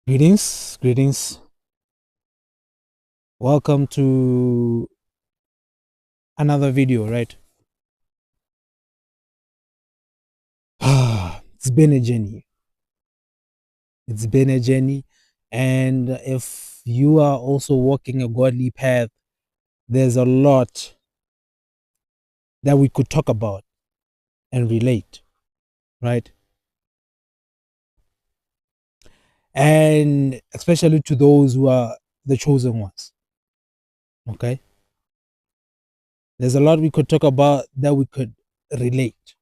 Greetings, greetings. Welcome to another video, right? It's been a journey. It's been a journey. And if you are also walking a godly path, there's a lot that we could talk about and relate, right? And especially to those who are the chosen ones, okay? There's a lot we could talk about that we could relate,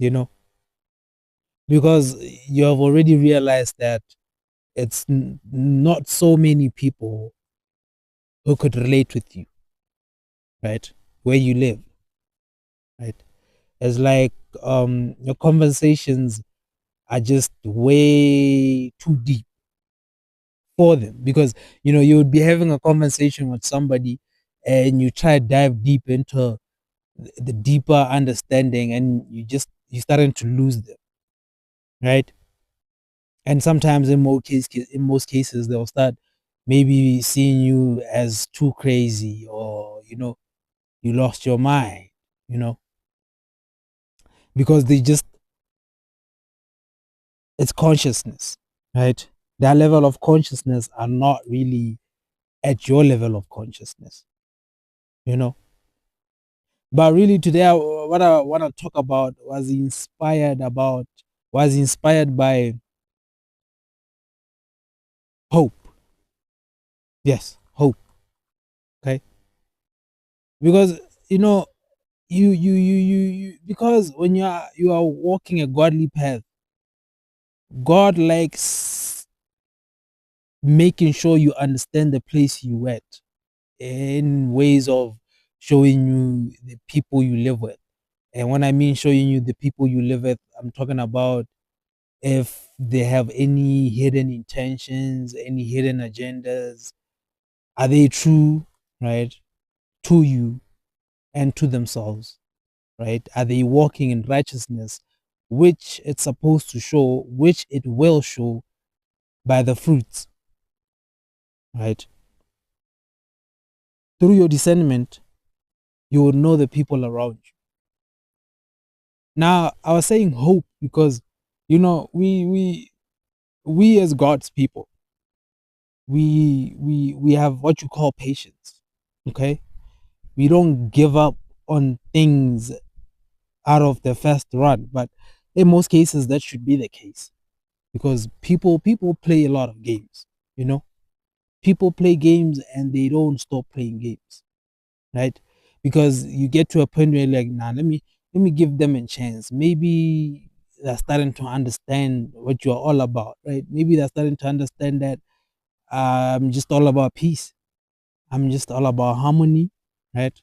you know, because you have already realized that it's not so many people who could relate with you, right? Where you live, right? It's like your conversations are just way too deep for them because you would be having a conversation with somebody and you try to dive deep into the deeper understanding and you're starting to lose them, right? And sometimes in most cases they'll start maybe seeing you as too crazy or you lost your mind, you know, because it's consciousness, right? Their level of consciousness are not really at your level of consciousness, you know. But really today, what I want to talk about was inspired by hope. Yes, hope. Okay, because you know because when you are walking a godly path, God likes making sure you understand the place you at in ways of showing you the people you live with. And when I mean showing you the people you live with, I'm talking about if they have any hidden intentions, any hidden agendas. Are they true, right, to you and to themselves, right? Are they walking in righteousness, which it's supposed to show, which it will show by the fruits, right? Through your discernment, you will know the people around you. Now, I was saying hope because we as God's people, we have what you call patience. Okay, we don't give up on things out of the first run, but in most cases that should be the case because people play a lot of games. You know, people play games and they don't stop playing games, right? Because you get to a point where you're like, nah, let me give them a chance. Maybe they're starting to understand what you're all about, right? Maybe they're starting to understand that I'm just all about peace. I'm just all about harmony, right?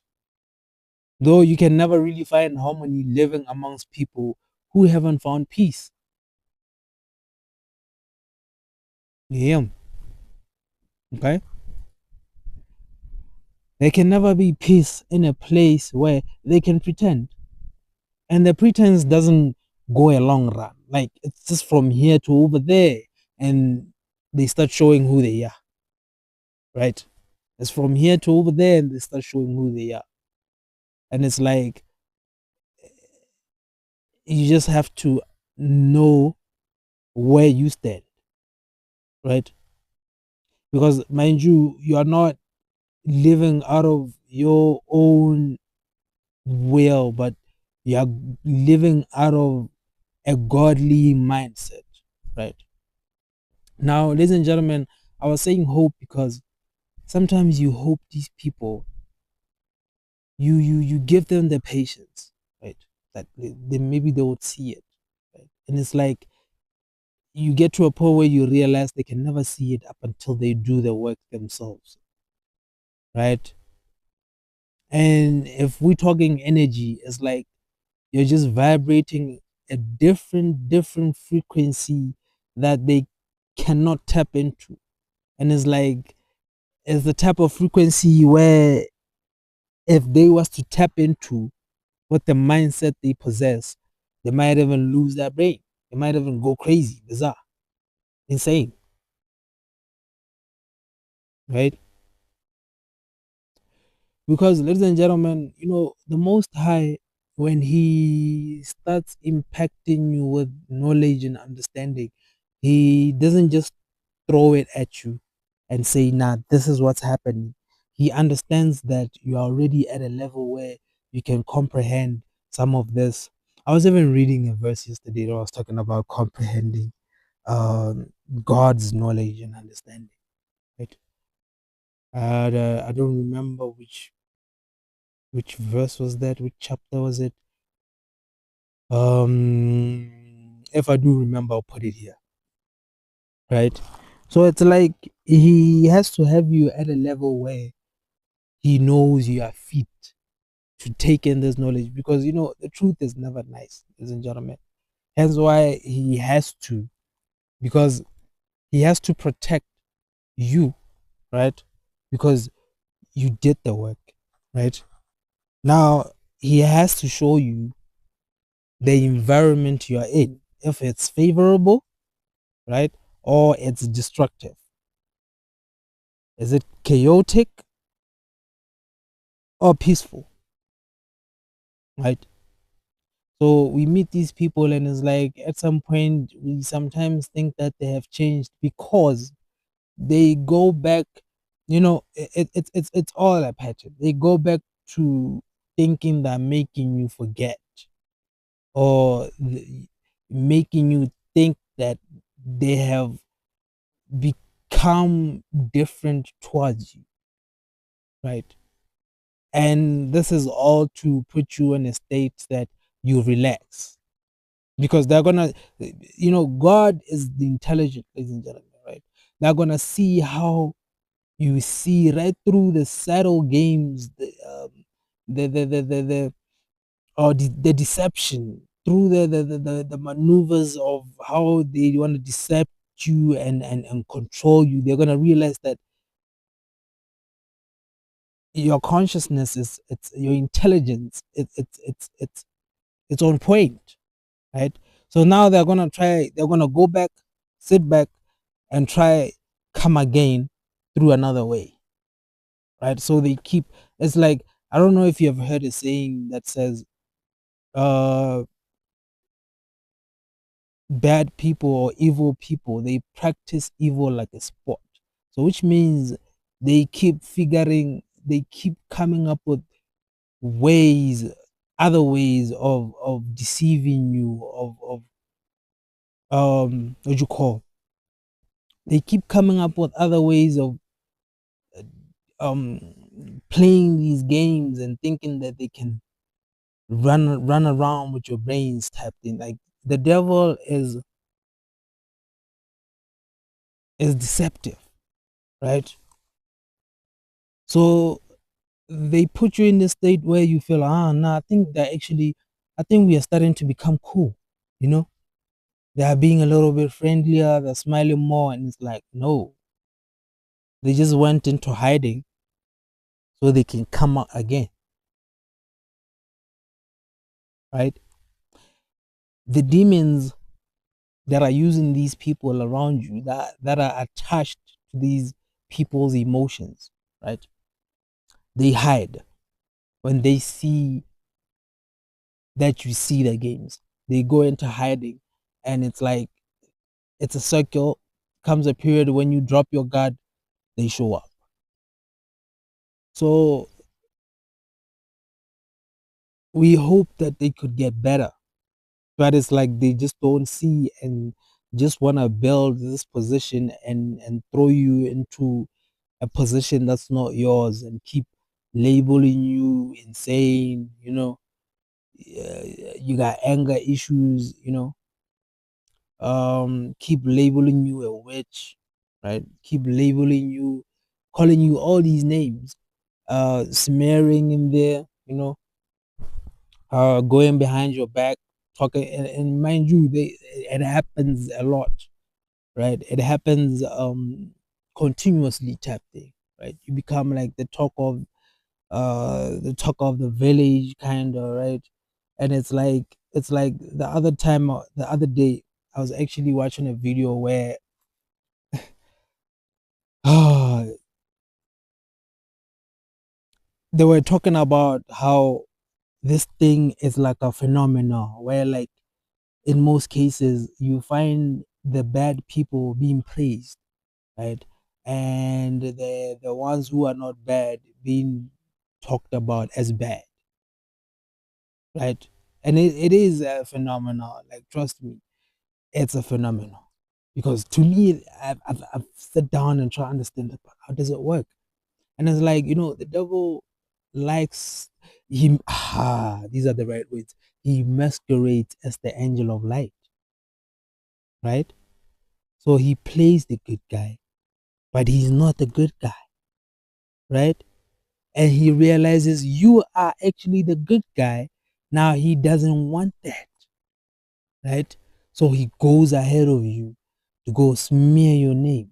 Though you can never really find harmony living amongst people who haven't found peace. Yeah, okay. There can never be peace in a place where they can pretend, and the pretense doesn't go a long run. Like it's just from here to over there, and they start showing who they are, right? It's from here to over there, and they start showing who they are, and it's like you just have to know where you stand, right? Because mind you, you are not living out of your own will, but you are living out of a godly mindset, right? Now, ladies and gentlemen, I was saying hope because sometimes you hope these people, you give them the patience, right? That they maybe they would see it, right? And it's like you get to a point where you realize they can never see it up until they do the work themselves, right? And if we're talking energy, it's like you're just vibrating a different frequency that they cannot tap into. And it's like it's the type of frequency where if they was to tap into what the mindset they possess, they might even lose their brain. They might even go crazy, bizarre, insane. right? Because, ladies and gentlemen, the Most High, when He starts impacting you with knowledge and understanding, He doesn't just throw it at you and say, nah, this is what's happening. He understands that you are already at a level where you can comprehend some of this. I was even reading a verse yesterday that was talking about comprehending um, God's knowledge and understanding. Right? I don't remember which verse was that, which chapter was it. If I do remember, I'll put it here. Right. So it's like he has to have you at a level where he knows you are fit to take in this knowledge, because the truth is never nice, ladies and gentlemen. Hence why he has to, because he has to protect you, right? Because you did the work, right? Now he has to show you the environment you are in, if it's favorable, right? Or it's destructive. Is it chaotic or peaceful, right? So we meet these people, and it's like at some point we sometimes think that they have changed because they go back. It's all a pattern. They go back to thinking that making you forget, or making you think that they have become different towards you, right? And this is all to put you in a state that you relax, because they're gonna, God is the intelligent, ladies and gentlemen, right? They're gonna see how you see right through the subtle games, the or the deception, through the maneuvers of how they want to decept you and control you. They're gonna realize that your consciousness is, it's your intelligence, it's on point, right? So now they're gonna go back, sit back, and try come again through another way, right? So they keep, it's like, I don't know if you have heard a saying that says, uh bad people or evil people, they practice evil like a sport. So which means they keep coming up with ways, other ways of deceiving you, of what you call, they keep coming up with other ways of um playing these games and thinking that they can run around with your brains type thing. Like, the devil is deceptive, right? So they put you in the state where you feel, nah, I think we are starting to become cool, you know. They are being a little bit friendlier, they're smiling more, and it's like, no, they just went into hiding so they can come out again, right? The demons that are using these people around you, that are attached to these people's emotions, right? They hide when they see that you see the games. They go into hiding, and it's like, it's a circle. Comes a period when you drop your guard, they show up. So we hope that they could get better, but it's like they just don't see, and just want to build this position and throw you into a position that's not yours, and keep labeling you insane. You got anger issues. Keep labeling you a witch, right? Keep labeling you, calling you all these names, smearing in there, going behind your back, talking, and mind you, it happens a lot, right? It happens continuously type thing, right? You become like the talk of the village, kind of, right? And it's like the other day, I was actually watching a video where they were talking about how this thing is like a phenomenon where, like, in most cases you find the bad people being praised, right, and the ones who are not bad being talked about as bad, right? And it is a phenomenon, like, trust me, it's a phenomenon. Because to me, I've sat down and try to understand how does it work. And it's like, the devil likes him. These are the right words. He masquerades as the angel of light, right? So he plays the good guy, but he's not the good guy, right? And he realizes you are actually the good guy. Now he doesn't want that, right? So he goes ahead of you to go smear your name,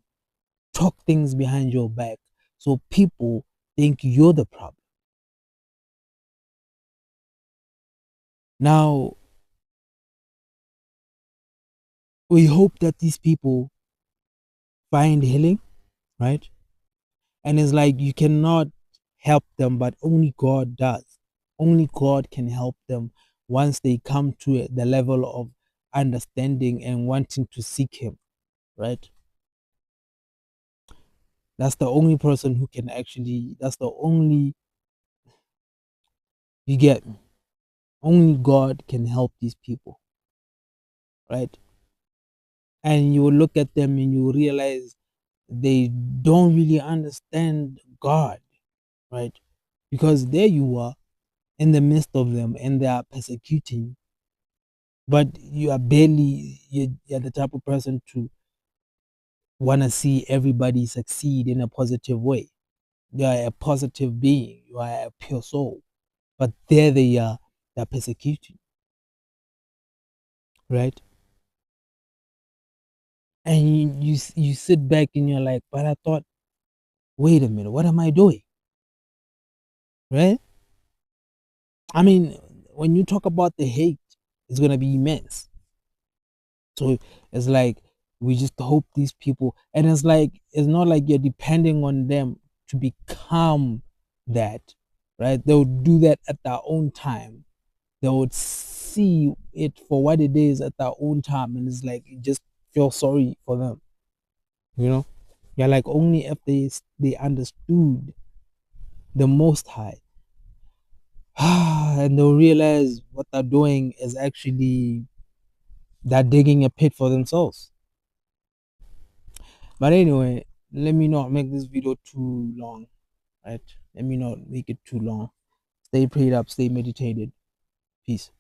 talk things behind your back, so people think you're the problem. Now, we hope that these people find healing, right? And it's like you cannot help them, but only God does. Only God can help them once they come to the level of understanding and wanting to seek Him, right? That's the only person who can actually, that's the only, you get me? Only God can help these people, right? And you will look at them and you will realize they don't really understand God, right? Because there you are in the midst of them and they are persecuting, but you are barely, you're the type of person to want to see everybody succeed in a positive way. You are a positive being, you are a pure soul, but there they are, they're persecuting, right? And you sit back and you're like, but I thought, wait a minute, what am I doing, right? I mean, when you talk about the hate, it's gonna be immense. So it's like we just hope these people, and it's like it's not like you're depending on them to become that, right? They'll do that at their own time. They would see it for what it is at their own time, and it's like you just feel sorry for them, you know. Yeah, like only if they understood the Most High, and they'll realize what they're doing is actually they're digging a pit for themselves. But anyway, let me not make this video too long, right? Let me not make it too long. Stay prayed up, stay meditated. Peace.